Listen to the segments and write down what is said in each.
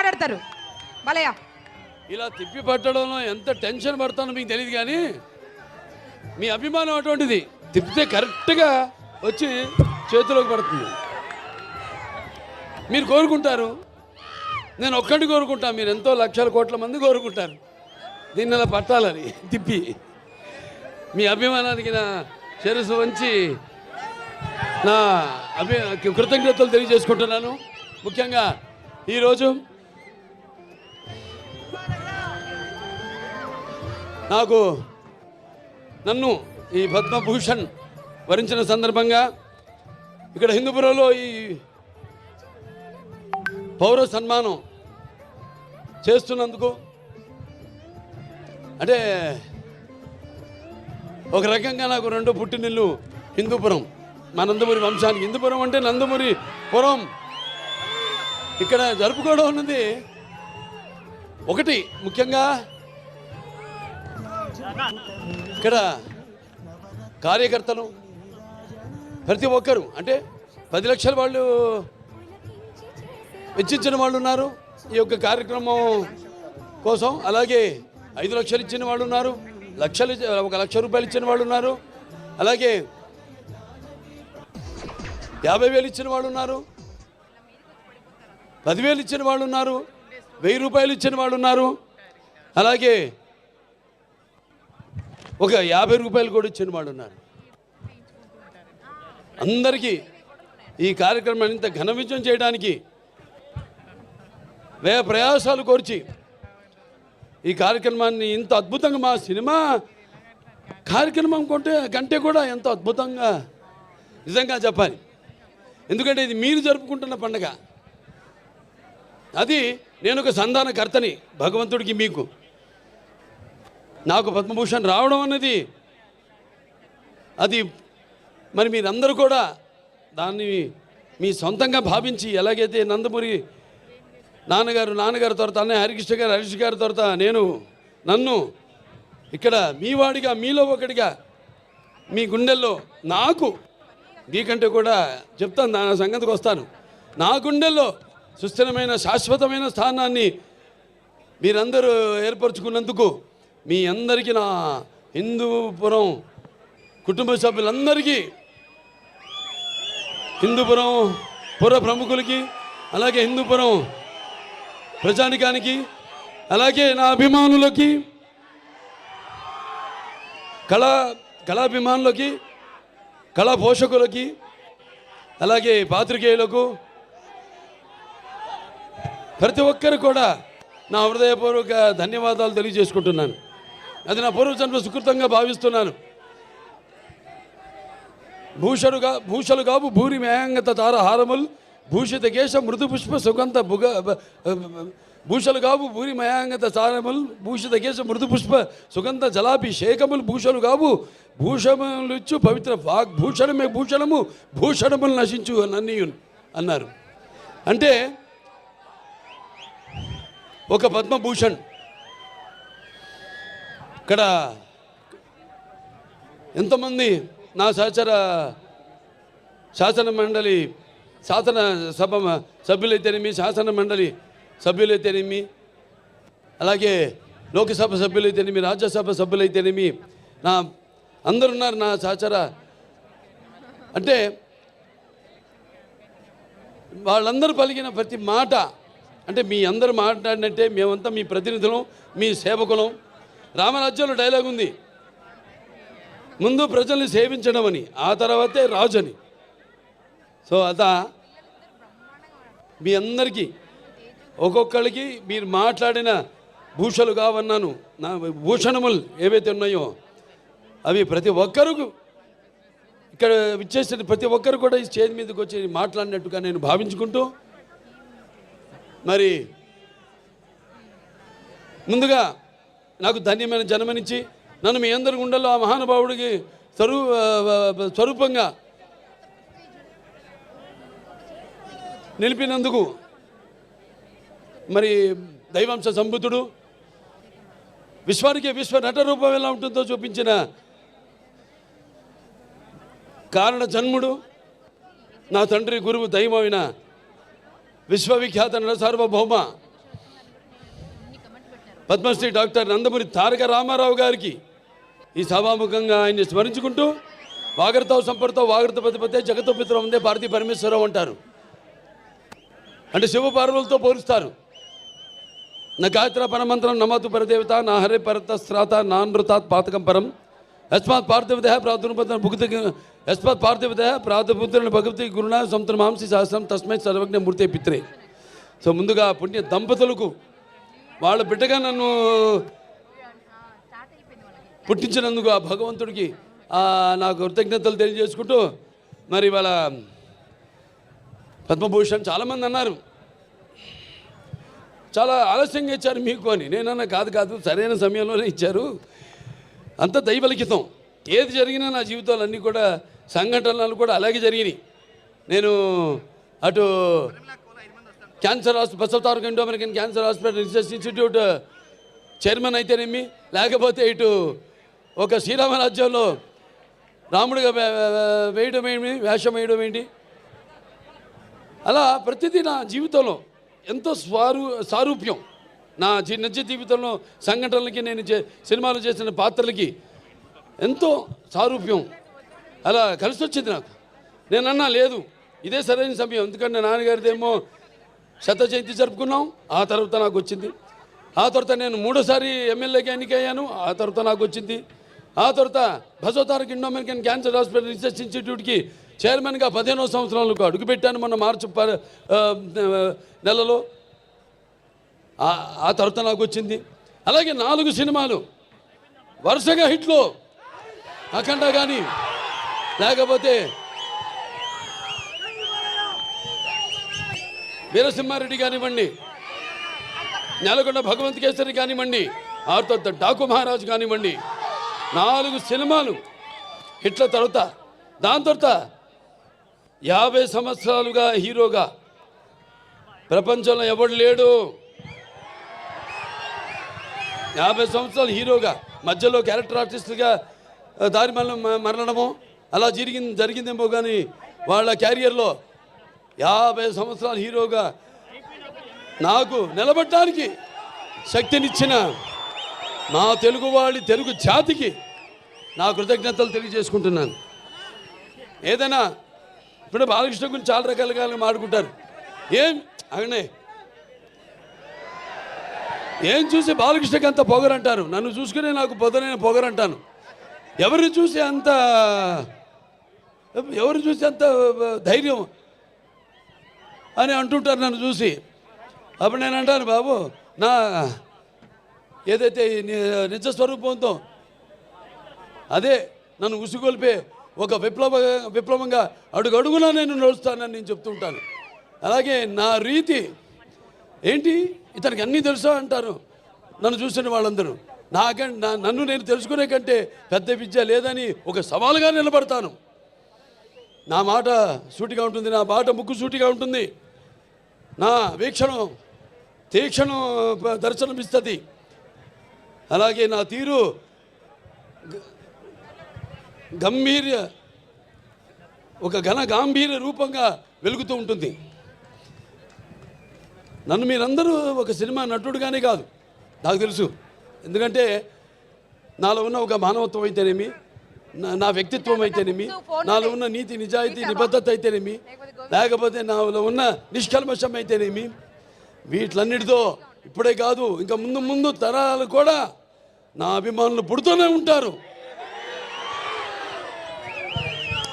మాట్లాడతారు బాలయ్య. ఇలా తిప్పి పట్టడంలో ఎంత టెన్షన్ పడతానో మీకు తెలియదు, కానీ మీ అభిమానం అటువంటిది. తిప్పితే కరెక్ట్గా వచ్చి చేతిలోకి పడుతుంది. మీరు కోరుకుంటారు, నేను ఒక్కటి కోరుకుంటాను, మీరు ఎంతో లక్షల కోట్ల మంది కోరుకుంటారు దీన్ని ఇలా పట్టాలని. తిప్పి మీ అభిమానానికి నా శిరస్సు వంచి నా కృతజ్ఞతలు తెలియజేసుకుంటున్నాను. ముఖ్యంగా ఈరోజు నన్ను ఈ పద్మభూషణ్ వరించిన సందర్భంగా ఇక్కడ హిందూపురంలో ఈ పౌర సన్మానం చేస్తున్నందుకు, అంటే ఒక రకంగా నాకు రెండో పుట్టినిల్లు హిందూపురం, మా నందమూరి వంశానికి. హిందూపురం అంటే నందమూరి పురం. ఇక్కడ జరుపుకోవడం ఉన్నది ఒకటి. ముఖ్యంగా ఇక్కడ కార్యకర్తలు ప్రతి ఒక్కరు, అంటే 10 లక్షల వాళ్ళు వెచ్చించిన వాళ్ళు ఉన్నారు ఈ యొక్క కార్యక్రమం కోసం. అలాగే 5 లక్షలు ఇచ్చిన వాళ్ళు ఉన్నారు, 1 లక్ష రూపాయలు ఇచ్చిన వాళ్ళు ఉన్నారు, అలాగే 50,000 ఇచ్చిన వాళ్ళు ఉన్నారు, 10,000 ఇచ్చిన వాళ్ళు ఉన్నారు, 1000 రూపాయలు ఇచ్చిన వాళ్ళు ఉన్నారు, అలాగే 50 రూపాయలు కూడా ఇచ్చిన వాళ్ళు ఉన్నారు. అందరికీ ఈ కార్యక్రమాన్ని ఇంత ఘన విజయం చేయడానికి వ్యయ ప్రయాసాలు కోర్చి ఈ కార్యక్రమాన్ని ఇంత అద్భుతంగా, మా సినిమా కార్యక్రమం కంటే కూడా ఎంతో అద్భుతంగా నిజంగా చెప్పాలి. ఎందుకంటే ఇది మీరు జరుపుకుంటున్న పండుగ. అది నేను ఒక సంధానకర్తని భగవంతుడికి. మీకు నాకు పద్మభూషణ్ రావడం అన్నది అది మరి మీరందరూ కూడా దాన్ని మీ సొంతంగా భావించి, ఎలాగైతే నందమూరి నాన్నగారు తర్వాత అన్నయ్య హరీష్ గారి తర్వాత నన్ను ఇక్కడ మీ వాడిగా, మీలో ఒకటిగా, మీ గుండెల్లో నాకు మీకంటే కూడా చెప్తాను, నా సంగతికి వస్తాను, నా గుండెల్లో సుస్థిరమైన శాశ్వతమైన స్థానాన్ని మీరందరూ ఏర్పరచుకున్నందుకు మీ అందరికీ, నా హిందూపురం కుటుంబ సభ్యులందరికీ, హిందూపురం పుర ప్రముఖులకి, అలాగే హిందూపురం ప్రజానికానికి, అలాగే నా అభిమానులకి, కళాభిమానులకి, కళా పోషకులకి, అలాగే పాత్రికేయులకు, ప్రతి ఒక్కరు కూడా నా హృదయపూర్వక ధన్యవాదాలు తెలియజేసుకుంటున్నాను. అది నా పూర్వజన్మ సుకృతంగా భావిస్తున్నాను. భూషలు గాబు భూరి మేయంగత తారహారముల్ భూషిత కేశ మృదు పుష్ప సుగంధ భూషలు గాబు భూరి మయాంగత తారముల్ భూషిత కేశ మృదు పుష్ప సుగంధ జలాభిషేకములు భూషలు గాబు భూషములిచ్చు పవిత్ర వాగ్భూషణమే భూషణము భూషణములు నశించు నన్నీయున్ అన్నారు. అంటే ఒక పద్మభూషణ్ ఇక్కడ ఎంతమంది నా శాసన మండలి శాసనసభ సభ్యులైతేనేమి, శాసన మండలి సభ్యులైతేనేమి, అలాగే లోక్సభ సభ్యులైతేనేమి, రాజ్యసభ సభ్యులైతేనేమి, నా అందరున్నారు నా సహచర. అంటే వాళ్ళందరూ పలికిన ప్రతి మాట, అంటే మీ అందరూ మాట్లాడినట్టే మేమంతా మీ ప్రతినిధులం, మీ సేవకులం. రామరాజ్యంలో డైలాగ్ ఉంది, ముందు ప్రజల్ని సేవించడం అని, ఆ తర్వాతే రాజు అని. సో మీ అందరికీ ఒక్కొక్కరికి మీరు మాట్లాడిన భూషలు కావన్నాను, నా భూషణములు ఏవైతే ఉన్నాయో అవి ప్రతి ఒక్కరు ఇక్కడ విచ్చేసిన ప్రతి ఒక్కరు కూడా ఈ స్టేజ్ మీదకి వచ్చి మాట్లాడినట్టుగా నేను భావించుకుంటూ, మరి ముందుగా నాకు ధన్యమైన జన్మనిచ్చి నన్ను మీ అందరి గుండెల్లో ఆ మహానుభావుడికి స్వరూపంగా నిలిపినందుకు, మరి దైవాంశ సంభూతుడు, విశ్వానికి విశ్వ నట రూపం ఎలా ఉంటుందో చూపించిన కారణ జన్ముడు, నా తండ్రి గురువు దైవమైన విశ్వవిఖ్యాత నట సార్వభౌమ పద్మశ్రీ డాక్టర్ నందమూరి తారక రామారావు గారికి ఈ సభాముఖంగా ఆయన్ని స్మరించుకుంటూ వాగర్తో సంపర్తో వాగర్త పతిపతే జగతో పితరం ఉందే భారతీ పరమేశ్వరరావు అంటారు. అంటే శివ పార్వలతో పోలుస్తారు. నా గాయత్ర పరమంత్రం నమతు పరదేవత నా హరే పరతస్త్రాత నా నృతాత్ పాతకం పరం యస్మాత్ పార్థివత ప్రాతుర్పత భుక్తి యస్మాత్ పార్థివత ప్రాతుపుత్రుని భగవతి గురుణ సంతుల మాంసి సహస్రం తస్మై సర్వజ్ఞ మూర్తే పిత్రే. సో ముందుగా పుణ్య దంపతులకు వాళ్ళ బిడ్డగా నన్ను పుట్టించినందుకు ఆ భగవంతుడికి నాకు కృతజ్ఞతలు తెలియజేసుకుంటూ మరి వాళ్ళ పద్మభూషణ్ చాలామంది అన్నారు చాలా ఆలస్యంగా ఇచ్చారు మీకు అని. నేనన్నా కాదు సరైన సమయంలోనే ఇచ్చారు. అంత దైవలిఖితం. ఏది జరిగినా నా జీవితాలు అన్నీ కూడా సంఘటనలు కూడా అలాగే జరిగినాయి. నేను అటు cancer Basavataraka Indo American cancer hospital research institute chairman అయితేనేమి, లేకపోతే ఇటు ఒక శ్రీరామ రాజ్యంలో రాముడిగా వేయడం ఏమి, వేషం వేయడం ఏంటి, అలా ప్రతిదీ నా జీవితంలో ఎంతో సారూప్యం. నా నిజ జీవితంలో సంఘటనలకి నేను సినిమాలు చేసిన పాత్రలకి ఎంతో సారూప్యం అలా కలిసి వచ్చింది నాకు. నేనన్నా లేదు ఇదే సరైన సమయం. ఎందుకంటే నాన్నగారిదేమో శత జయంతి జరుపుకున్నాం, ఆ తర్వాత నాకు వచ్చింది. ఆ తర్వాత నేను 3వ ఎమ్మెల్యేగా ఎన్నికయ్యాను, ఆ తర్వాత నాకు వచ్చింది. ఆ తర్వాత Basavataraka Indo American cancer hospital research ఇన్స్టిట్యూట్కి చైర్మన్గా 15వ సంవత్సరాలకు అడుగుపెట్టాను మొన్న మార్చి నెలలో. ఆ తర్వాత నాకు వచ్చింది. అలాగే 4 సినిమాలు వరుసగా హిట్లో, అఖండ కానీ, లేకపోతే వీరసింహారెడ్డి కానివ్వండి, నెలకొండ భగవంత్ కేసరి కానివ్వండి, ఆ తర్వాత డాకు మహారాజు కానివ్వండి, 4 సినిమాలు హిట్ల తర్వాత దాని తర్వాత 50 సంవత్సరాలుగా హీరోగా ప్రపంచంలో ఎవడు లేడు. 50 సంవత్సరాలు హీరోగా మధ్యలో క్యారెక్టర్ ఆర్టిస్ట్గా దారి మరణమో అలా జరిగిందేమో కానీ వాళ్ళ క్యారియర్లో 50 సంవత్సరాలు హీరోగా నాకు నిలబడటానికి శక్తినిచ్చిన నా తెలుగు జాతికి నా కృతజ్ఞతలు తెలియజేసుకుంటున్నాను. ఏదైనా ఇప్పుడు బాలకృష్ణ గురించి చాలా రకాలుగా మాట్లాడుకుంటారు. ఏం చూసి బాలకృష్ణకి అంత పొగరంటారు, నన్ను చూసుకునే నాకు పొదనైన పొగరంటాను. ఎవరు చూసి అంత ధైర్యం అని అంటుంటారు నన్ను చూసి. అప్పుడు నేను అంటాను, బాబు నా ఏదైతే నిజస్వరూపంతో అదే నన్ను ఉసిగొల్పే ఒక విప్లవంగా అడుగడుగునా నేను నడుస్తానని నేను చెప్తుంటాను. అలాగే నా రీతి ఏంటి, ఇతనికి అన్నీ తెలుసా అంటారు నన్ను చూసిన వాళ్ళందరూ. నన్ను నేను తెలుసుకునే కంటే పెద్ద విద్య లేదని ఒక సవాలుగా నిలబడతాను. నా మాట సూటిగా ఉంటుంది, నా మాట ముక్కు సూటిగా ఉంటుంది, నా వీక్షణం తీక్షణం దర్శనమిస్తుంది. అలాగే నా తీరు ఒక గాంభీర్య రూపంగా వెలుగుతూ ఉంటుంది. నన్ను మీరందరూ ఒక సినిమా నటుడుగానే కాదు నాకు తెలుసు. ఎందుకంటే నాలో ఉన్న ఒక మానవత్వం అయితేనేమి, నా వ్యక్తిత్వం అయితేనేమి, నాలో ఉన్న నీతి నిజాయితీ నిబద్ధత అయితేనేమి, లేకపోతే నాలో ఉన్న నిష్కల్మషం అయితేనేమి, వీటిలన్నిటితో ఇప్పుడే కాదు ఇంకా ముందు తరాలు కూడా నా అభిమానులు పుడుతూనే ఉంటారు.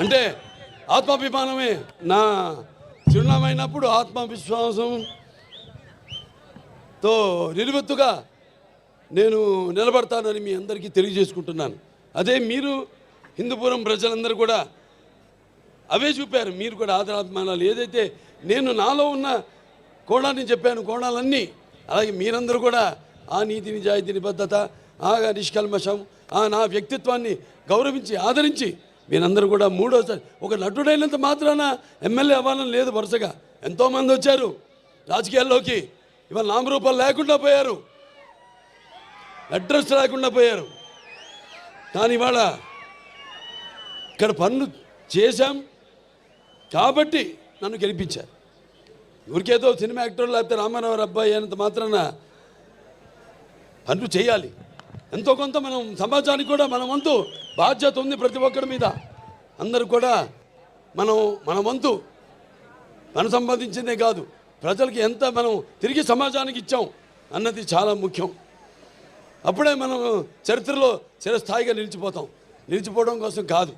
అంటే ఆత్మాభిమానమే నా చిరునామైనప్పుడు ఆత్మవిశ్వాసంతో నిలువెత్తుగా నేను నిలబడతానని మీ అందరికీ తెలియజేసుకుంటున్నాను. అదే మీరు హిందూపురం ప్రజలందరూ కూడా అవే చూపారు. మీరు కూడా ఆదరాభిమానాలు ఏదైతే నేను నాలో ఉన్న కోణాన్ని చెప్పాను, కోణాలన్నీ అలాగే మీరందరూ కూడా ఆ నీతి నిజాయితీ నిబద్ధత, ఆ నిష్కల్మషం, ఆ నా వ్యక్తిత్వాన్ని గౌరవించి ఆదరించి మీరందరూ కూడా 3వసారి ఒక నటుడైనంత మాత్రాన ఎమ్మెల్యే అవ్వాలని లేదు. వరుసగా ఎంతోమంది వచ్చారు రాజకీయాల్లోకి, ఇవాళ నామరూపాలు లేకుండా పోయారు, అడ్రస్ లేకుండా పోయారు. కానీ ఇవాళ ఇక్కడ పనులు చేశాం కాబట్టి నన్ను గెలిపించారు. ఊరికేదో సినిమా యాక్టర్ లేకపోతే రామారావు అబ్బాయి అయినంత మాత్రాన పనులు చేయాలి. ఎంతో కొంత మనం సమాజానికి కూడా మన వంతు బాధ్యత ఉంది ప్రతి ఒక్కరి మీద. అందరూ కూడా మన వంతు మనం సంపాదించిందే కాదు, ప్రజలకి ఎంత మనం తిరిగి సమాజానికి ఇచ్చాం అన్నది చాలా ముఖ్యం. అప్పుడే మనం చరిత్రలో చిరస్థాయిగా నిలిచిపోతాం. నిలిచిపోవడం కోసం కాదు.